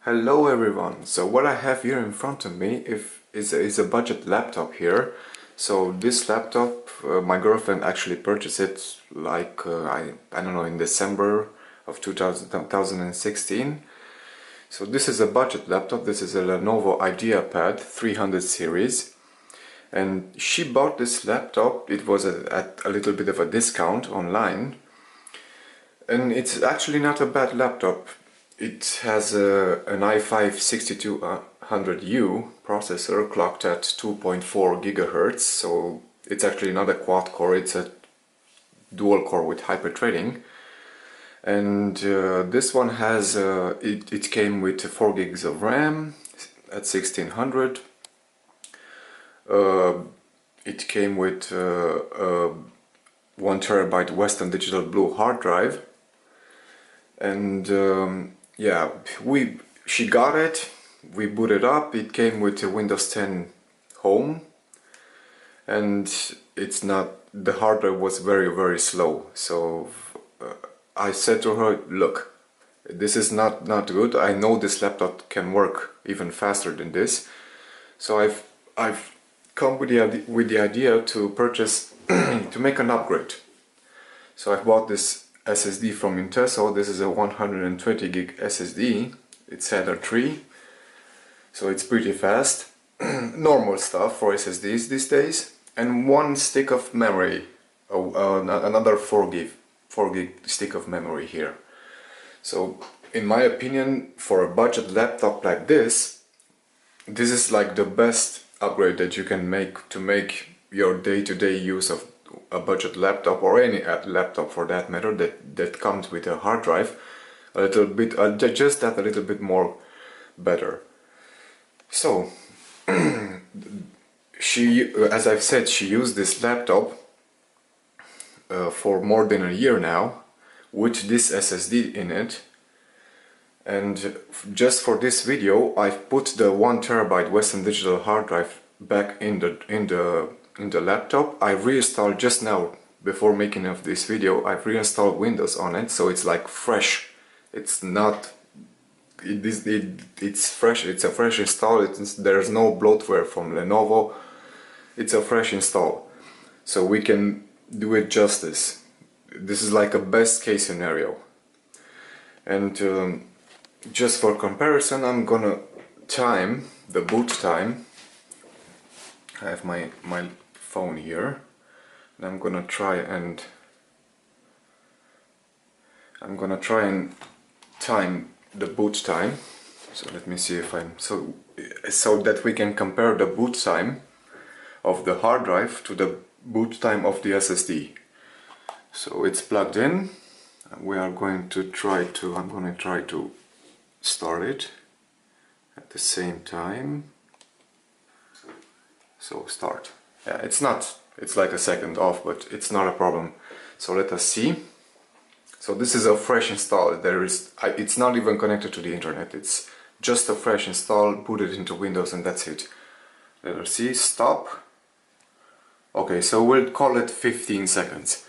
Hello everyone. So what I have here in front of me is a budget laptop here. So this laptop, my girlfriend actually purchased it like I don't know, in December of 2016. So this is a budget laptop. This is a Lenovo IdeaPad 300 series, and she bought this laptop. It was at a little bit of a discount online, and it's actually not a bad laptop. It has an i5-6200U processor clocked at 2.4 gigahertz, so it's actually not a quad core, it's a dual core with hyper-threading. And this one has, it came with 4 gigs of RAM at 1600. It came with 1 terabyte Western Digital Blue hard drive. And yeah, she got it, we booted up, it came with Windows 10 Home, and it's not, the hard drive was very slow, so I said to her, look, this is not good, I know this laptop can work even faster than this, so I've come with the idea to purchase, to make an upgrade. So I bought this SSD from Inteso. This is a 120 gig SSD. It's Header 3, so it's pretty fast. Normal stuff for SSDs these days. And 1 stick of memory, another 4 gig stick of memory here. So in my opinion, for a budget laptop like this is like the best upgrade that you can make to make your day-to-day use of a budget laptop, or any laptop for that matter, that comes with a hard drive a little bit, just that a little bit more better. So she, as I've said, she used this laptop for more than a year now with this SSD in it, and just for this video I've put the 1 terabyte Western Digital hard drive back in the laptop. I reinstalled just now, before making of this video, I've reinstalled Windows on it, so it's like fresh. It's not, it's fresh, it's a fresh install, there's no bloatware from Lenovo, it's a fresh install. So we can do it justice. This is like a best case scenario. And just for comparison, I'm gonna time the boot time. I have my phone here, and I'm gonna try and time the boot time. So let me see if I'm so that we can compare the boot time of the hard drive to the boot time of the SSD. So it's plugged in. We are going to try to, I'm going to try to start it at the same time. So start. Yeah, it's like a second off, but it's not a problem. So let us see. So this is a fresh install. It's not even connected to the internet. It's just a fresh install, booted into Windows, and that's it. Let us see. Stop. Okay, so we'll call it 15 seconds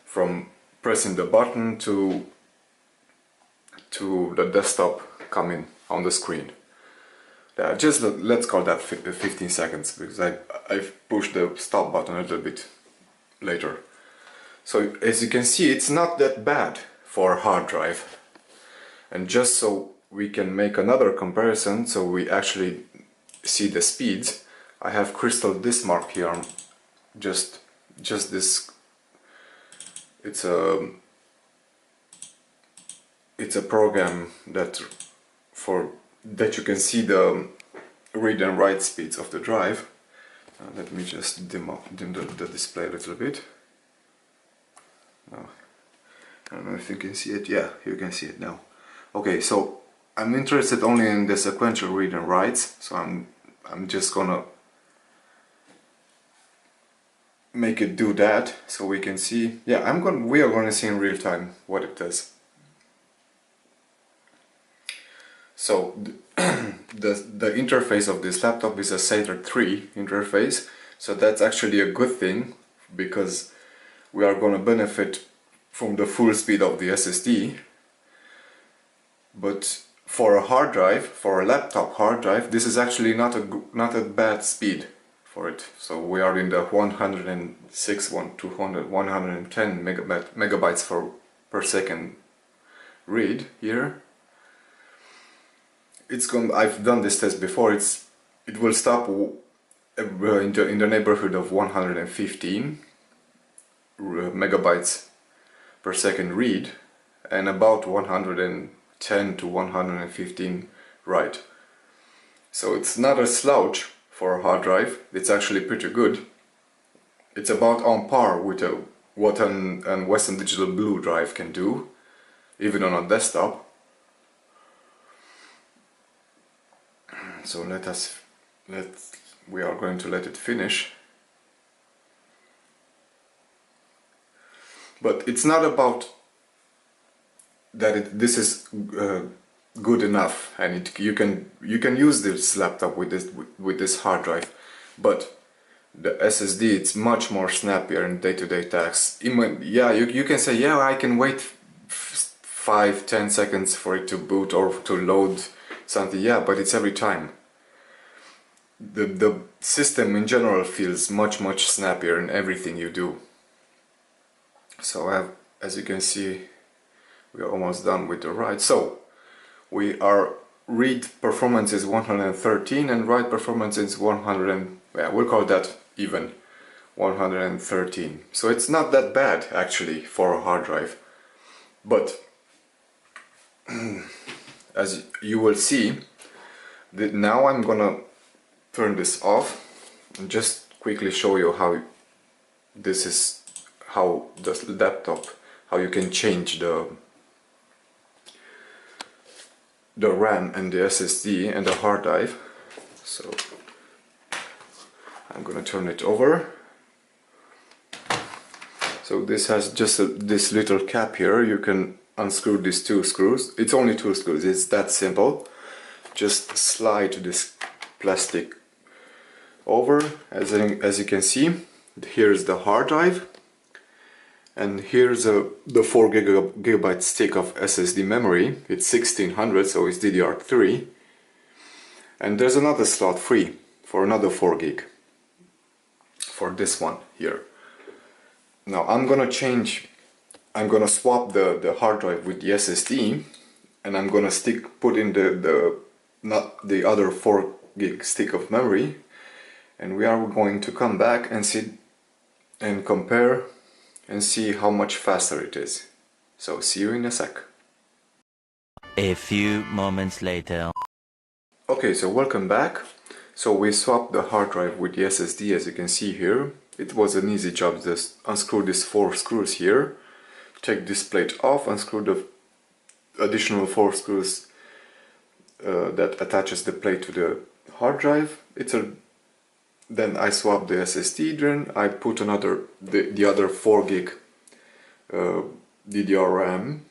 from pressing the button to the desktop coming on the screen. Just let's call that 15 seconds, because I've pushed the stop button a little bit later. So as you can see, it's not that bad for a hard drive. And just so we can make another comparison, so we actually see the speeds, I have Crystal Disk Mark here. Just this. It's a program that you can see the read and write speeds of the drive. Let me just dim the display a little bit. I don't know if you can see it. Yeah, you can see it now. Okay, so I'm interested only in the sequential read and writes, so I'm just gonna make it do that so we can see. Yeah, we are gonna see in real time what it does. So the interface of this laptop is a SATA 3 interface, so that's actually a good thing, because we are going to benefit from the full speed of the SSD. But for a hard drive, for a laptop hard drive, this is actually not a bad speed for it. So we are in the 106, 200, 110 megabytes per second read here. I've done this test before. It will stop in the neighborhood of 115 megabytes per second read, and about 110 to 115 write. So it's not a slouch for a hard drive. It's actually pretty good. It's about on par with what an Western Digital Blue drive can do, even on a desktop. So we are going to let it finish. But it's not about that this is good enough, and you can use this laptop with this hard drive. But the SSD, it's much more snappier in day-to-day tasks. Yeah, you can say, yeah, I can wait 5-10 seconds for it to boot or to load something. Yeah, but it's every time. The system in general feels much snappier in everything you do. So as you can see, we are almost done with the write. So our read performance is 113 and write performance is 100, yeah, we'll call that even 113. So it's not that bad actually for a hard drive. But as you will see, now I'm gonna turn this off and just quickly show you how the laptop, how you can change the RAM and the SSD and the hard drive. So I'm gonna turn it over. So this has just this little cap here. You can unscrew these two screws. It's only two screws, it's that simple. Just slide this plastic over. As you can see, here's the hard drive, and here's the 4 gigabyte stick of SSD memory. It's 1600, so it's DDR3, and there's another slot free for another 4 gig for this one here. Now I'm gonna swap the hard drive with the SSD, and I'm gonna put in the other 4 gig stick of memory, and we are going to come back and see and compare and see how much faster it is. So see you in a sec. A few moments later. Okay, so welcome back. So we swapped the hard drive with the SSD, as you can see here. It was an easy job. Just unscrew these 4 screws here, take this plate off, unscrew the additional 4 screws that attaches the plate to the hard drive. Then I swapped the SSD, then I put the other 4 gig DDR RAM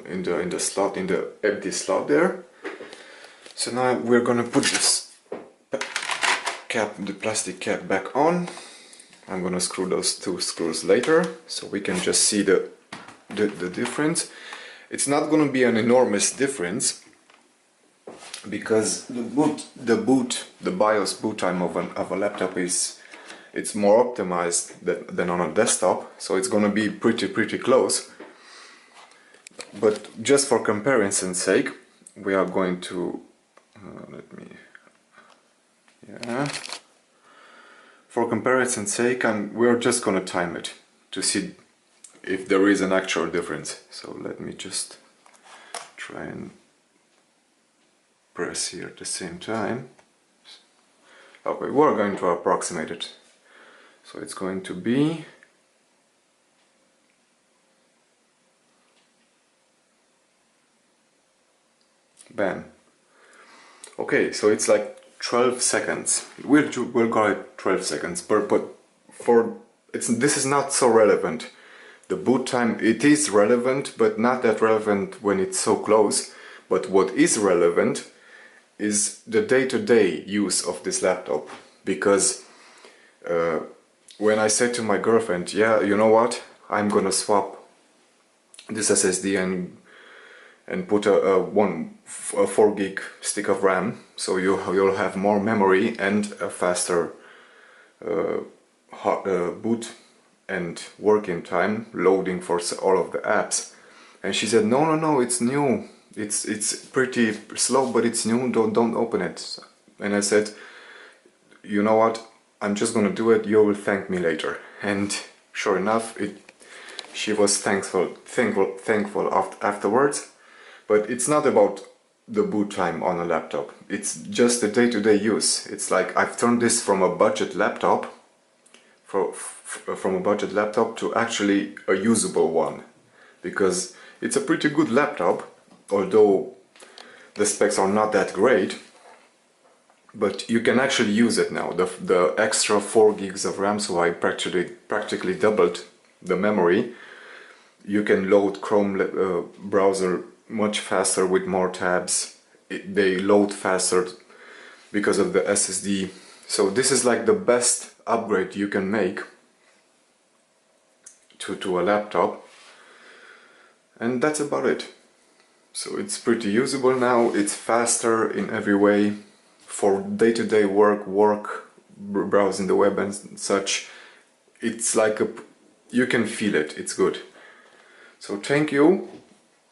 in the slot, in the empty slot there. So now we're gonna put this cap, the plastic cap, back on. I'm gonna screw those 2 screws later, so we can just see the difference. It's not gonna be an enormous difference, because the BIOS boot time of a laptop it's more optimized than on a desktop, so it's gonna be pretty close. But just for comparison's sake, we are going to for comparison's sake, we're just gonna time it to see if there is an actual difference. So let me just try and press here at the same time. Okay, we're going to approximate it. So it's going to be bam. Okay, so it's like 12 seconds. We'll go at 12 seconds, but this is not so relevant. The boot time, it is relevant, but not that relevant when it's so close. But what is relevant is the day-to-day use of this laptop, because when I said to my girlfriend, yeah, you know what, I'm gonna swap this SSD and and put a 4 gig stick of RAM, so you'll have more memory and a faster boot and working time, loading for all of the apps. And she said, no, no, no, it's new. It's pretty slow, but it's new. Don't open it. And I said, you know what? I'm just gonna do it. You will thank me later. And sure enough, she was thankful afterwards. But it's not about the boot time on a laptop. It's just the day-to-day use. It's like I've turned this from a budget laptop, from a budget laptop to actually a usable one, because it's a pretty good laptop, although the specs are not that great. But you can actually use it now. The extra 4 gigs of RAM, so I practically doubled the memory. You can load Chrome browser much faster with more tabs. They load faster because of the SSD. So this is like the best upgrade you can make to a laptop. And that's about it. So it's pretty usable now. It's faster in every way for day-to-day work, browsing the web and such. It's like you can feel it. It's good. So thank you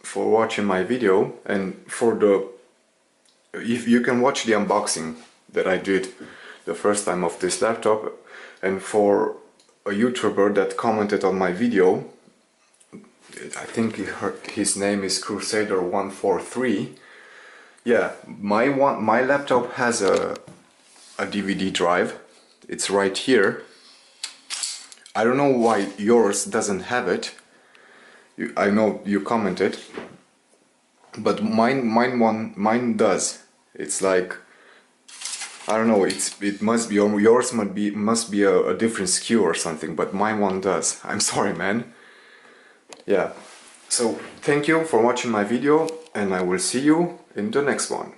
for watching my video, and if you can watch the unboxing that I did the first time of this laptop, and for a YouTuber that commented on my video, I think his name is Crusader143. Yeah, my laptop has a DVD drive. It's right here. I don't know why yours doesn't have it. I know you commented, but mine does. It's like, I don't know. It must be yours. Must be a different SKU or something. But mine one does. I'm sorry, man. Yeah. So thank you for watching my video, and I will see you in the next one.